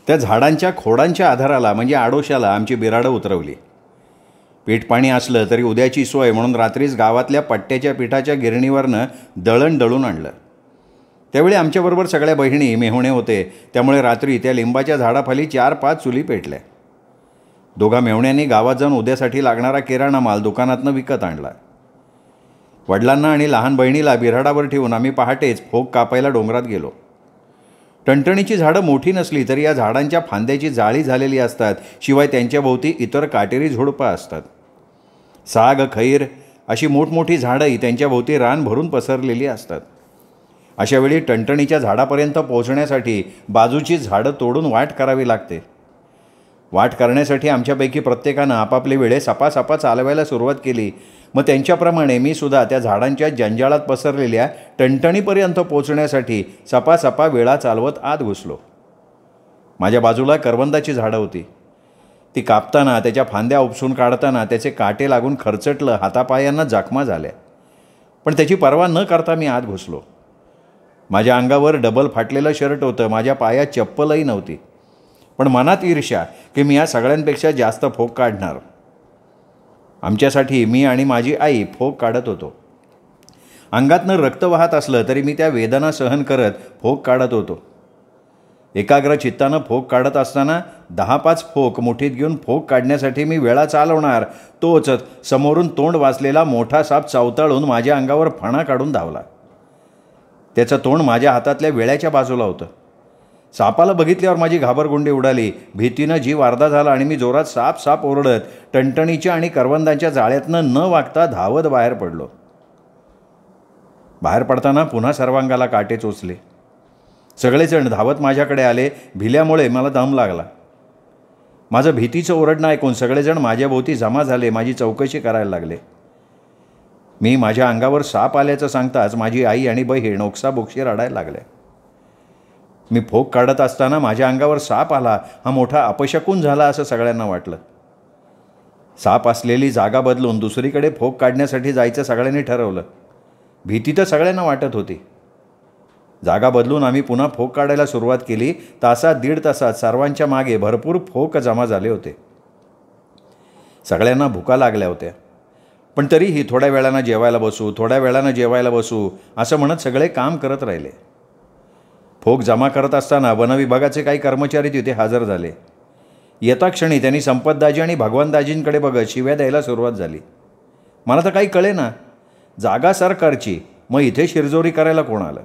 त्या झाडांच्या खोडांच्या आधाराला म्हणजे आडोशाला आमची बिऱ्हाडं उतरवली. पीठ पाणी असलं तरी उद्याची सोय म्हणून रात्रीच गावातल्या पट्ट्याच्या पिठाच्या गिरणीवरनं दळण दळून आणलं. त्यावेळी आमच्याबरोबर सगळ्या बहिणी मेहुणे होते. त्यामुळे रात्री त्या लिंबाच्या झाडाखाली 4-5 चुली पेटल्या. दोघा मेहुण्यांनी गावात जाऊन उद्यासाठी लागणारा किराणा माल दुकानातनं विकत आणला. वडिलांना आणि लहान बहिणीला बिऱ्हाडावर ठेवून आम्ही पहाटेच फोक कापायला डोंगरात गेलो. टणटणीची झाडं मोठी नसली तरी या झाडांच्या फांद्याची जाळी झालेली असतात. शिवाय त्यांच्याभोवती इतर काटेरी झुडपं असतात. साग, खैर अशी मोठमोठी झाडंही त्यांच्याभोवती रान भरून पसरलेली असतात. अशावेळी टणटणीच्या झाडापर्यंत पोहोचण्यासाठी बाजूची झाडं तोडून वाट करावी लागते. वाट करण्यासाठी आमच्यापैकी प्रत्येकानं आपापले वेळे सपासपा चालवायला सुरुवात केली. मग त्यांच्याप्रमाणे मी सुद्धा त्या झाडांच्या जंजाळात पसरलेल्या टणटणीपर्यंत पोचण्यासाठी सपासपा वेळा चालवत आत घुसलो. माझ्या बाजूला करवंदाची झाडं होती. ती कापताना, त्याच्या फांद्या उपसून काढताना त्याचे काटे लागून खरचटलं, हातापायांना जखमा झाल्या. पण त्याची पर्वा न करता मी आत घुसलो. माझ्या अंगावर डबल फाटलेलं शर्ट होतं. माझ्या पायात चप्पलही नव्हती. पण मनात ईर्ष्या की मी या सगळ्यांपेक्षा जास्त फोक काढणार. आमच्यासाठी मी आणि माझी आई फोक काढत होतो. अंगातनं रक्त वाहत असलं तरी मी त्या वेदना सहन करत फोक काढत होतो. एकाग्र चित्तानं फोक काढत असताना 10-5 फोक मुठीत घेऊन फोक काढण्यासाठी मी वेळा चालवणार, तोच समोरून तोंड वाचलेला मोठा साप चावताळून माझ्या अंगावर फणा काढून धावला. त्याचं तोंड माझ्या हातातल्या वेळ्याच्या बाजूला होतं. सापाला बघितल्यावर माझी घाबरगुंडी उडाली. भीतीनं जीव अर्धा झाला आणि मी जोरात साप साप ओरडत टणटणीच्या आणि करवंदांच्या जाळ्यातनं न वागता धावत बाहेर पडलो. बाहेर पडताना पुन्हा सर्वांगाला काटे चोचले. सगळेजण धावत माझ्याकडे आले. भिल्यामुळे मला दम लागला. माझं भीतीचं ओरडणं ऐकून सगळेजण माझ्याभोवती जमा झाले. माझी चौकशी करायला लागले. मी माझ्या अंगावर साप आल्याचं सांगताच माझी आई आणि बहीण ओक्साबोक्षी रडायला लागल्या. मी फोक काढत असताना माझ्या अंगावर साप आला, हा मोठा अपशकुन झाला असं सगळ्यांना वाटलं. साप असलेली जागा बदलून दुसरीकडे फोक काढण्यासाठी जायचं सगळ्यांनी ठरवलं. भीती तर सगळ्यांना वाटत होती. जागा बदलून आम्ही पुन्हा फोक काढायला सुरुवात केली. तासात 1.5 तासात सर्वांच्या मागे भरपूर फोक जमा झाले होते. सगळ्यांना भुका लागल्या होत्या. पण तरीही थोड्या वेळानं जेवायला बसू, थोड्या वेळानं जेवायला बसू असं म्हणत सगळे काम करत राहिले. फोक जमा करत असताना वनविभागाचे काही कर्मचारी तिथे हजर झाले. येता क्षणी त्यांनी संपतदाजी आणि भगवानदाजींकडे बघत शिव्या द्यायला सुरुवात झाली. मला तर काही कळेना. जागा सरकारची, मग इथे शिरजोरी करायला कोण आलं?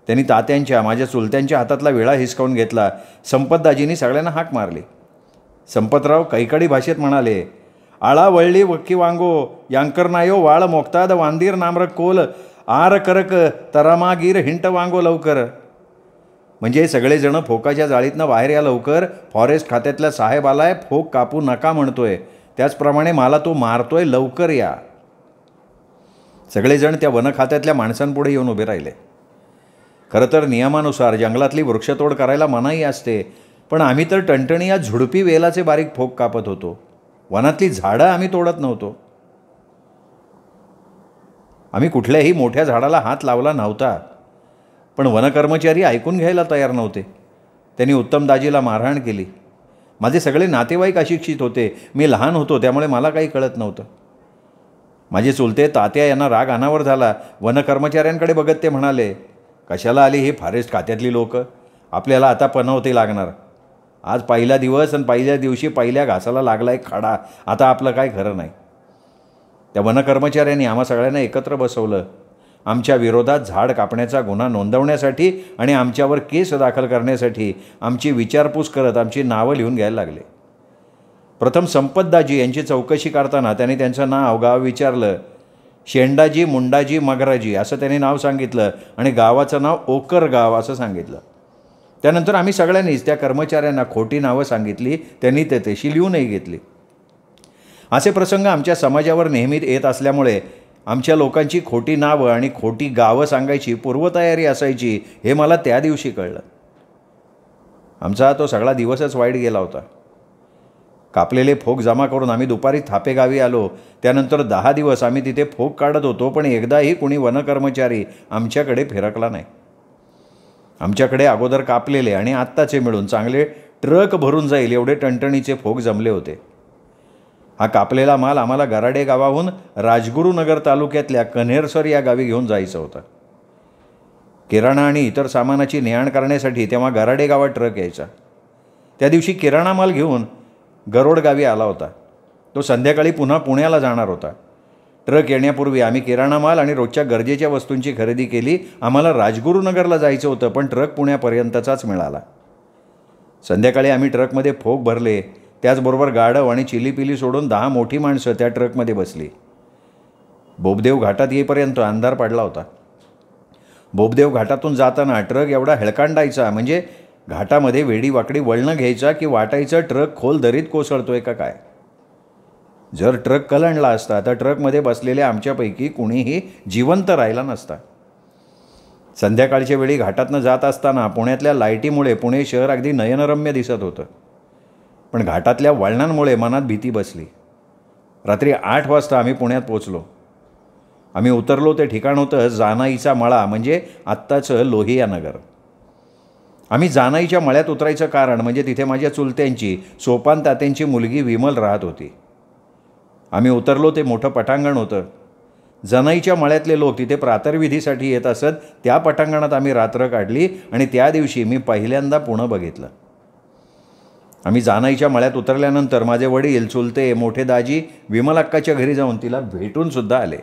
त्यांनी तात्यांच्या, माझ्या चुलत्यांच्या हातातला विळा हिसकावून घेतला. संपतदाजींनी सगळ्यांना हाक मारली. संपतराव कैकाडी भाषेत म्हणाले, आळा वळली वक्की वांगो यांकर नायो वाळ मोक्ताद वांदीर नामरक कोल आर करक तरामागीर हिंट वांगो लवकर. म्हणजे सगळेजणं फोकाच्या जाळीतनं बाहेर या लवकर. फॉरेस्ट खात्यातला साहेब आलाय, फोक कापू नका म्हणतोय. त्याचप्रमाणे मला तो मारतोय, लवकर या. सगळेजण त्या वन खात्यातल्या माणसांपुढे येऊन उभे राहिले. खरं तर नियमानुसार जंगलातली वृक्षतोड करायला मनाई असते. पण आम्ही तर टणटणी या झुडपी वेलाचे बारीक फोक कापत होतो. वनातली झाडं आम्ही तोडत नव्हतो. आम्ही कुठल्याही मोठ्या झाडाला हात लावला नव्हता. पण वनकर्मचारी ऐकून घ्यायला तयार नव्हते. त्यांनी उत्तमदाजीला मारहाण केली. माझे सगळे नातेवाईक अशिक्षित होते. मी लहान होतो, त्यामुळे मला काही कळत नव्हतं. माझे चुलते तात्या यांना राग अनावर झाला. वनकर्मचाऱ्यांकडे बघत ते म्हणाले, कशाला आली ही फॉरेस्ट खात्यातली लोक? आपल्याला आता पनवते लागणार. आज पहिला दिवस आणि पहिल्या दिवशी पहिल्या घासाला लागला एक खडा. आता आपलं काय खरं नाही. त्या वनकर्मचाऱ्यांनी आम्हा सगळ्यांना एकत्र बसवलं. आमच्या विरोधात झाड कापण्याचा गुन्हा नोंदवण्यासाठी आणि आमच्यावर केस दाखल करण्यासाठी आमची विचारपूस करत आमची नावं लिहून घ्यायला लागले. प्रथम संपतदाजी यांची चौकशी करताना त्यांनी त्यांचं नाव, गाव विचारलं. शेंडाजी, मुंडाजी, मगराजी असं त्यांनी नाव सांगितलं आणि गावाचं नाव ओकर गाव असं सांगितलं. त्यानंतर आम्ही सगळ्यांनीच त्या कर्मचाऱ्यांना खोटी नावं सांगितली, त्यांनी ते तशी लिहूनही घेतली. असे प्रसंग आमच्या समाजावर नेहमीच येत असल्यामुळे आमच्या लोकांची खोटी नावं आणि खोटी गावं सांगायची पूर्वतयारी असायची हे मला त्या दिवशी कळलं. आमचा तो सगळा दिवसच वाईट गेला होता. कापलेले फोक जमा करून आम्ही दुपारी थापे गावी आलो. त्यानंतर 10 दिवस आम्ही तिथे फोक काढत होतो, पण एकदाही कुणी वनकर्मचारी आमच्याकडे फिरकला नाही. आमच्याकडे अगोदर कापलेले आणि आत्ताचे मिळून चांगले ट्रक भरून जाईल एवढे टणटणीचे फोक जमले होते. हा कापलेला माल आम्हाला गराडे गावाहून राजगुरुनगर तालुक्यातल्या कन्हेरसर या गावी घेऊन जायचं होतं. किराणा आणि इतर सामानाची ने-आण करण्यासाठी तेव्हा गराडे गावात ट्रक यायचा. त्या दिवशी किराणा माल घेऊन गरोड गावी आला होता. तो संध्याकाळी पुन्हा पुण्याला जाणार होता. ट्रक येण्यापूर्वी आम्ही किराणा माल आणि रोजच्या गरजेच्या वस्तूंची खरेदी केली. आम्हाला राजगुरुनगरला जायचं होतं, पण ट्रक पुण्यापर्यंतचाच मिळाला. संध्याकाळी आम्ही ट्रकमध्ये फोक भरले. त्याचबरोबर गाढव आणि चिलीपिली सोडून 10 मोठी माणसं त्या ट्रकमध्ये बसली. बोबदेव घाटात येईपर्यंत अंधार पडला होता. बोबदेव घाटातून जाताना ट्रक एवढा हेळकांडायचा, म्हणजे घाटामध्ये वेडीवाकडी वळणं घ्यायचा की वाटायचं ट्रक खोल दरीत कोसळतोय का काय. जर ट्रक कलंडला असता तर ट्रकमध्ये बसलेल्या आमच्यापैकी कुणीही जिवंत राहिला नसता. संध्याकाळच्या वेळी घाटातनं जात असताना पुण्यातल्या लाईटीमुळे पुणे शहर अगदी नयनरम्य दिसत होतं. पण घाटातल्या वळणांमुळे मनात भीती बसली. रात्री 8 वाजता आम्ही पुण्यात पोचलो. आम्ही उतरलो ते ठिकाण होतं जानाईचा मळा, म्हणजे आत्ताचं लोहिया नगर. आम्ही जानाईच्या मळ्यात उतरायचं कारण म्हणजे तिथे माझ्या चुलत्यांची सोपान तात्यांची मुलगी विमल राहत होती. आम्ही उतरलो ते मोठं पटांगण होतं. जनाईच्या मळ्यातले लोक तिथे प्रातर्विधीसाठी येत असत. त्या पटांगणात आम्ही रात्र काढली आणि त्या दिवशी मी पहिल्यांदा पुणं बघितलं. आम्ही जानाईच्या मळ्यात उतरल्यानंतर माझे वडील, चुलते, मोठे दाजी विमल अक्काच्या घरी जाऊन तिला भेटूनसुद्धा आले.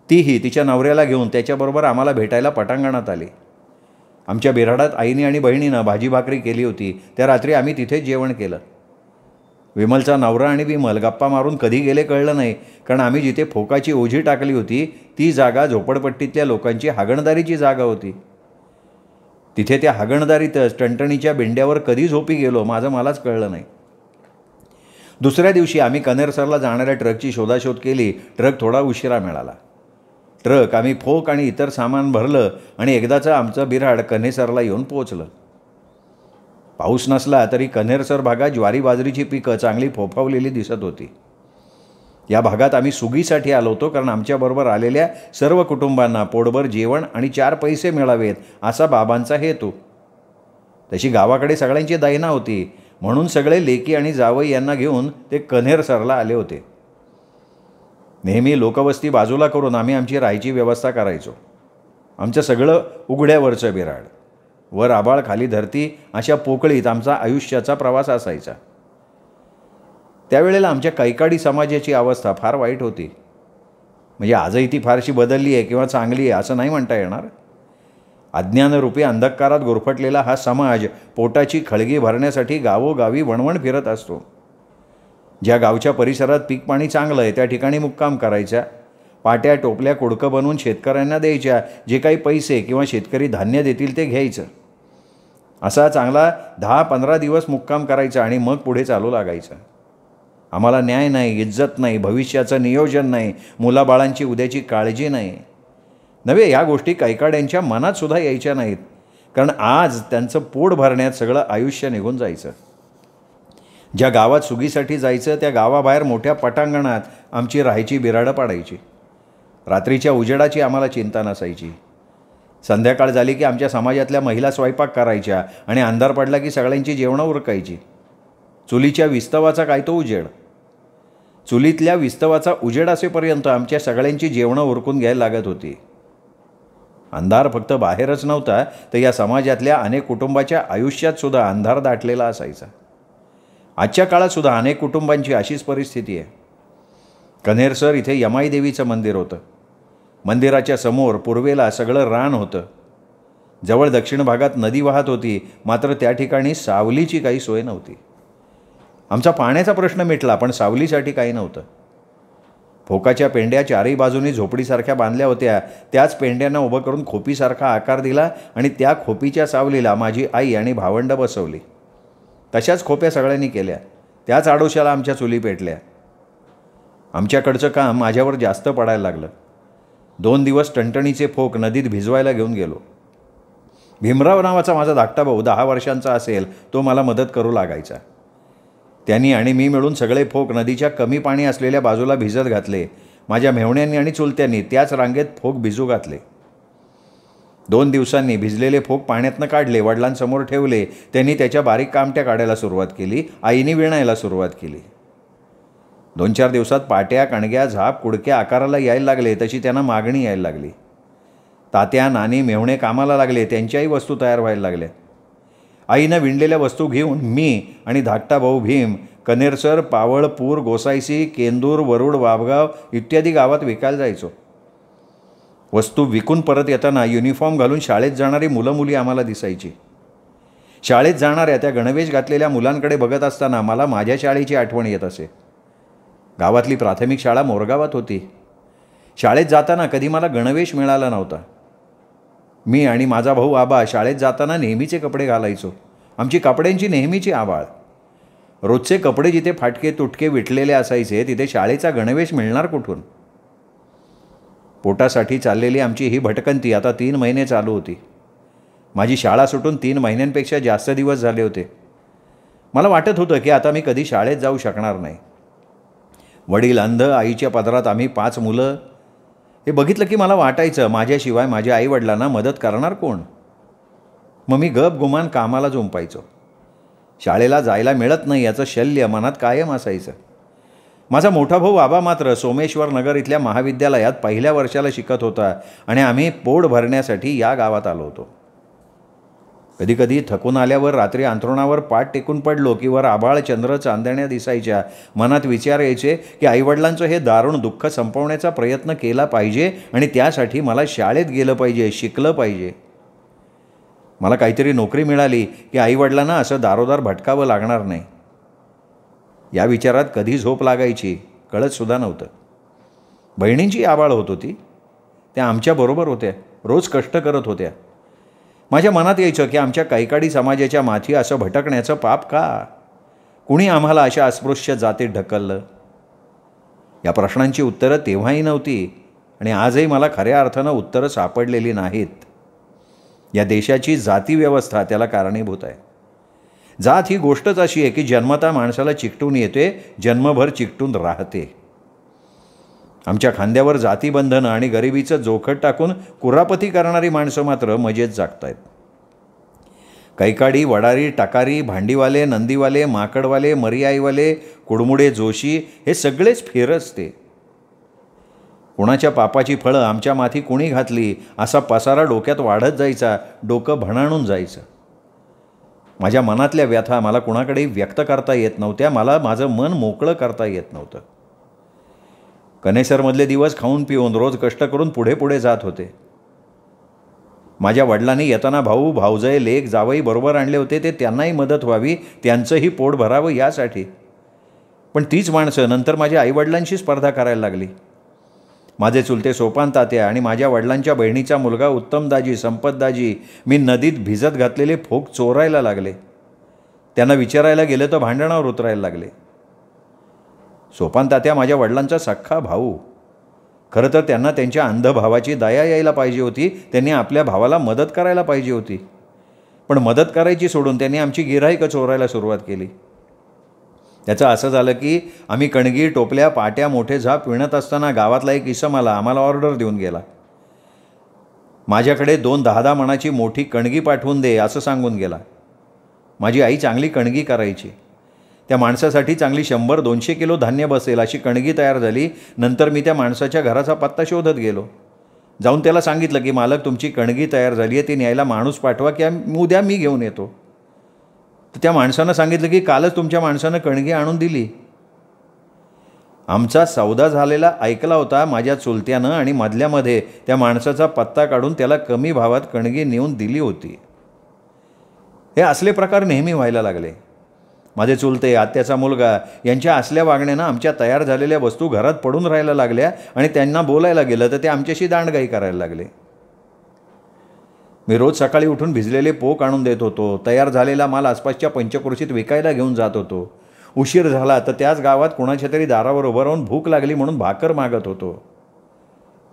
तीही तिच्या नवऱ्याला घेऊन त्याच्याबरोबर आम्हाला भेटायला पटांगणात आली. आमच्या बिऱ्हाडात आईने आणि बहिणीनं भाजी भाकरी केली होती. त्या रात्री आम्ही तिथेच जेवण केलं. विमलचा नवरा आणि विमल गप्पा मारून कधी गेले कळलं नाही, कारण आम्ही जिथे फोकाची ओझी टाकली होती ती जागा झोपडपट्टीतल्या लोकांची हागणदारीची जागा होती. तिथे त्या हागणदारीतच टणटणीच्या बेंड्यावर कधी झोपी गेलो माझं मलाच कळलं नाही. दुसऱ्या दिवशी आम्ही कन्हेरसरला जाणाऱ्या ट्रकची शोधाशोध केली. ट्रक थोडा उशिरा मिळाला. ट्रक आम्ही फोक आणि इतर सामान भरलं आणि एकदाचं आमचं बिऱ्हाड कन्हेसरला येऊन पोचलं. पाऊस नसला तरी कन्हेरसर भागात ज्वारी बाजरीची पिकं चांगली फोफावलेली दिसत होती. या भागात आम्ही सुगीसाठी आलो होतो, कारण आमच्याबरोबर आलेल्या सर्व कुटुंबांना पोटभर जेवण आणि 4 पैसे मिळावेत असा बाबांचा हेतू. तशी गावाकडे सगळ्यांची दैना होती, म्हणून सगळे लेकी आणि जावई यांना घेऊन ते कन्हेरसरला आले होते. नेहमी लोकवस्ती बाजूला करून आम्ही आमची राहायची व्यवस्था करायचो. आमचं सगळं उघड्यावरचं बिऱ्हाड, वर आभाळ खाली धरती अशा पोकळीत आमचा आयुष्याचा प्रवास असायचा. त्यावेळेला आमच्या कैकाडी समाजाची अवस्था फार वाईट होती. म्हणजे आजही ती फारशी बदलली आहे किंवा चांगली आहे असं नाही म्हणता येणार. अज्ञानरूपी अंधकारात गुरफटलेला हा समाज पोटाची खळगी भरण्यासाठी गावोगावी वणवण फिरत असतो. ज्या गावच्या परिसरात पीक पाणी चांगलं आहे त्या ठिकाणी मुक्काम करायचा. पाट्या टोपल्या कुडकं बनवून शेतकऱ्यांना द्यायच्या. जे काही पैसे किंवा शेतकरी धान्य देतील ते घ्यायचं. असा चांगला 10-15 दिवस मुक्काम करायचा आणि मग पुढे चालू लागायचं. आम्हाला न्याय नाही, इज्जत नाही, भविष्याचं नियोजन नाही, मुलाबाळांची उद्याची काळजी नाही. नव्हे, या गोष्टी कैकाड्यांच्या मनातसुद्धा यायच्या नाहीत, कारण आज त्यांचं पोट भरण्यात सगळं आयुष्य निघून जायचं. ज्या गावात सुगीसाठी जायचं त्या गावाबाहेर मोठ्या पटांगणात आमची राहायची बिऱ्हाडं पाडायची. रात्रीच्या उजेडाची आम्हाला चिंता नसायची. संध्याकाळ झाली की आमच्या समाजातल्या महिला स्वयंपाक करायच्या आणि अंधार पडला की सगळ्यांची जेवणं उरकायची. चुलीच्या विस्तवाचा काय तो उजेड. चुलीतल्या विस्तवाचा उजेड असेपर्यंत आमच्या सगळ्यांची जेवणं उरकून घ्यायला लागत होती. अंधार फक्त बाहेरच नव्हता, तर या समाजातल्या अनेक कुटुंबाच्या आयुष्यातसुद्धा अंधार दाटलेला असायचा. आजच्या काळातसुद्धा अनेक कुटुंबांची अशीच परिस्थिती आहे. कन्हेरसर इथे यमाई देवीचं मंदिर होतं. मंदिराच्या समोर पूर्वेला सगळं रान होतं. जवळ दक्षिण भागात नदी वाहत होती, मात्र त्या ठिकाणी सावलीची काही सोय नव्हती. आमचा पाण्याचा प्रश्न मिटला, पण सावलीसाठी काही नव्हतं. फोकाच्या पेंड्या चारही बाजूनी झोपडीसारख्या बांधल्या होत्या. त्याच पेंड्यांना उभं करून खोपीसारखा आकार दिला आणि त्या खोपीच्या सावलीला माझी आई आणि भावंडं बसवली. तशाच खोप्या सगळ्यांनी केल्या. त्याच आडोशाला आमच्या चुली पेटल्या. आमच्याकडचं काम माझ्यावर जास्त पडायला लागलं. 2 दिवस टणटणीचे फोक नदीत भिजवायला घेऊन गेलो. भीमराव नावाचा माझा धाकटा भाऊ 10 वर्षांचा असेल, तो मला मदत करू लागायचा. त्यांनी आणि मी मिळून सगळे फोक नदीच्या कमी पाणी असलेल्या बाजूला भिजत घातले. माझ्या मेहुण्यांनी आणि चुलत्यांनी त्याच रांगेत फोक भिजू घातले. 2 दिवसांनी भिजलेले फोक पाण्यातनं काढले, वडिलांसमोर ठेवले. त्यांनी त्याच्या बारीक कामट्या काढायला सुरुवात केली. आईने विणायला सुरुवात केली. 2-4 दिवसात पाट्या, कणग्या, झाप, कुडक्या आकाराला यायला लागले. तशी त्यांना मागणी यायला लागली. तात्या, नानी, मेहुणे कामाला लागले. त्यांच्याही वस्तू तयार व्हायला लागल्या. आईनं विणलेल्या वस्तू घेऊन मी आणि धाकटा भाऊ भीम कनेरसर, पावळ, पूर, गोसायसी, केंदूर, वरुड, वाबगाव इत्यादी गावात विकायला जायचो. वस्तू विकून परत येताना युनिफॉर्म घालून शाळेत जाणारी मुलं मुली आम्हाला दिसायची. शाळेत जाणाऱ्या त्या गणवेश घातलेल्या मुलांकडे बघत असताना मला माझ्या शाळेची आठवण येत असे. गावातली प्राथमिक शाळा मोरगावात होती. शाळेत जाताना कधी मला गणवेश मिळाला नव्हता. मी आणि माझा भाऊ आबा शाळेत जाताना नेहमीचे कपडे घालायचो. आमची कपड्यांची नेहमीची आबाळ. रोजचे कपडे जिथे फाटके तुटके विटलेले असायचे, तिथे शाळेचा गणवेश मिळणार कुठून? पोटासाठी चाललेली आमची ही भटकंती आता 3 महिने चालू होती. माझी शाळा सुटून 3 महिन्यांपेक्षा जास्त दिवस झाले होते. मला वाटत होतं की आता मी कधी शाळेत जाऊ शकणार नाही. वडील अंध, आईच्या पदरात आम्ही 5 मुलं. हे बघितलं की मला वाटायचं, माझ्याशिवाय माझ्या आईवडिलांना मदत करणार कोण? मग मी गपगुमान कामाला झुंपायचो. शाळेला जायला मिळत नाही याचं शल्य मनात कायम असायचं. माझा मोठा भाऊ आबा मात्र सोमेश्वर नगर इथल्या महाविद्यालयात 1ल्या वर्षाला शिकत होता आणि आम्ही पोट भरण्यासाठी या गावात आलो होतो. कधीकधी थकून आल्यावर रात्री अंथरुणावर पाठ टेकून पडलो की वर आभाळ, चंद्र, चांदण्या दिसायच्या. मनात विचार यायचे की आईवडिलांचं हे दारुण दुःख संपवण्याचा प्रयत्न केला पाहिजे आणि त्यासाठी मला शाळेत गेलं पाहिजे, शिकलं पाहिजे. मला काहीतरी नोकरी मिळाली की आईवडिलांना असं दारोदार भटकावं लागणार नाही. या विचारात कधी झोप लागायची कळतसुद्धा नव्हतं. बहिणींची आबाळ होत होती. त्या आमच्याबरोबर होत्या, रोज कष्ट करत होत्या. माझ्या मनात यायचं की आमच्या कैकाडी समाजाच्या माथी असं भटकण्याचं पाप का? कुणी आम्हाला अशा अस्पृश्य जातीत ढकललं? या प्रश्नांची उत्तरं तेव्हाही नव्हती आणि आजही मला खऱ्या अर्थानं उत्तरं सापडलेली नाहीत. या देशाची जाती व्यवस्था त्याला कारणीभूत आहे. जात ही गोष्टच अशी आहे की जन्मता माणसाला चिकटून येते, जन्मभर चिकटून राहते. आमच्या खांद्यावर जातीबंधनं आणि गरिबीचं जोखड टाकून कुरापती करणारी माणसं मात्र मजेत जागतायत. कैकाडी, वडारी, टाकारी, भांडीवाले, नंदीवाले, माकडवाले, मरियाईवाले, कुडमुडे, जोशी हे सगळेच फिरसते. कुणाच्या पापाची फळं आमच्या माथी कुणी घातली असा पसारा डोक्यात वाढत जायचा, डोकं भणाणून जायचं. माझ्या मनातल्या व्यथा मला कुणाकडेही व्यक्त करता येत नव्हत्या. मला माझं मन मोकळं करता येत नव्हतं. कनेसरमधले दिवस खाऊन पिऊन रोज कष्ट करून पुढे पुढे जात होते. माझ्या वडिलांनी येताना भाऊ, भाऊजय, लेक, जावई बरोबर आणले होते. ते त्यांनाही मदत व्हावी, त्यांचंही पोट भरावं यासाठी. पण तीच माणसं नंतर माझ्या आईवडिलांशी स्पर्धा करायला लागली. माझे चुलते सोपान तात्या आणि माझ्या वडिलांच्या बहिणीचा मुलगा उत्तमदाजी, संपतदाजी मी नदीत भिजत घातलेले फोक चोरायला लागले. त्यांना विचारायला गेलं तर भांडणावर उतरायला लागले. सोपान तात्या माझ्या वडिलांचा सख्खा भाऊ. खरं तर त्यांना त्यांच्या अंध भावाची दया यायला पाहिजे होती. त्यांनी आपल्या भावाला मदत करायला पाहिजे होती. पण मदत करायची सोडून त्यांनी आमची गिऱ्हाईकं चोरायला सुरुवात केली. त्याचं असं झालं की आम्ही कणगी, टोपल्या, पाट्या, मोठे झाप विणत असताना गावातला एक इसम आम्हाला ऑर्डर देऊन गेला. माझ्याकडे 2 10-10 मणाची मोठी कणगी पाठवून दे असं सांगून गेला. माझी आई चांगली कणगी करायची. त्या माणसासाठी चांगली 100-200 किलो धान्य बसेल अशी कणगी तयार झाली. नंतर मी त्या माणसाच्या घराचा पत्ता शोधत गेलो. जाऊन त्याला सांगितलं की मालक, तुमची कणगी तयार झाली आहे, ती न्यायला माणूस पाठवा की उद्या मी घेऊन येतो. तर त्या माणसानं सांगितलं की कालच तुमच्या माणसानं कणगी आणून दिली. आमचा सौदा झालेला ऐकला होता माझ्या चुलत्यानं आणि मधल्यामध्ये त्या माणसाचा पत्ता काढून त्याला कमी भावात कणगी नेऊन दिली होती. हे असले प्रकार नेहमी व्हायला लागले. माझे चुलते, आत्याचा मुलगा यांच्या असल्या वागण्यानं आमच्या तयार झालेल्या वस्तू घरात पडून राहायला लागल्या आणि त्यांना बोलायला गेलं तर ते आमच्याशी दांडगाई करायला लागले. मी रोज सकाळी उठून भिजलेले पोक आणून देत होतो. तयार झालेला माल आसपासच्या पंचक्रोशीत विकायला घेऊन जात होतो. उशीर झाला तर त्याच गावात कोणाच्या तरी दारावर उभं राहून भूक लागली म्हणून भाकर मागत होतो.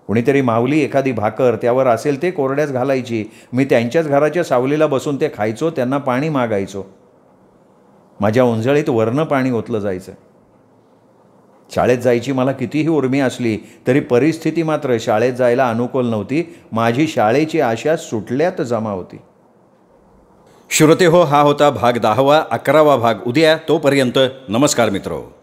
कुणीतरी मावली एखादी भाकर त्यावर असेल ते कोरड्यास घालायची. मी त्यांच्याच घराच्या सावलीला बसून ते खायचो, त्यांना पाणी मागायचो. माझ्या उंजळीत वरनं पाणी ओतलं जायचं. शाळेत जायची मला कितीही उर्मी असली तरी परिस्थिती मात्र शाळेत जायला अनुकूल नव्हती. माझी शाळेची आशा सुटल्यात जमा होती. श्रोते हो, हा होता भाग 10वा. 11वा भाग उद्या. तोपर्यंत नमस्कार मित्रो.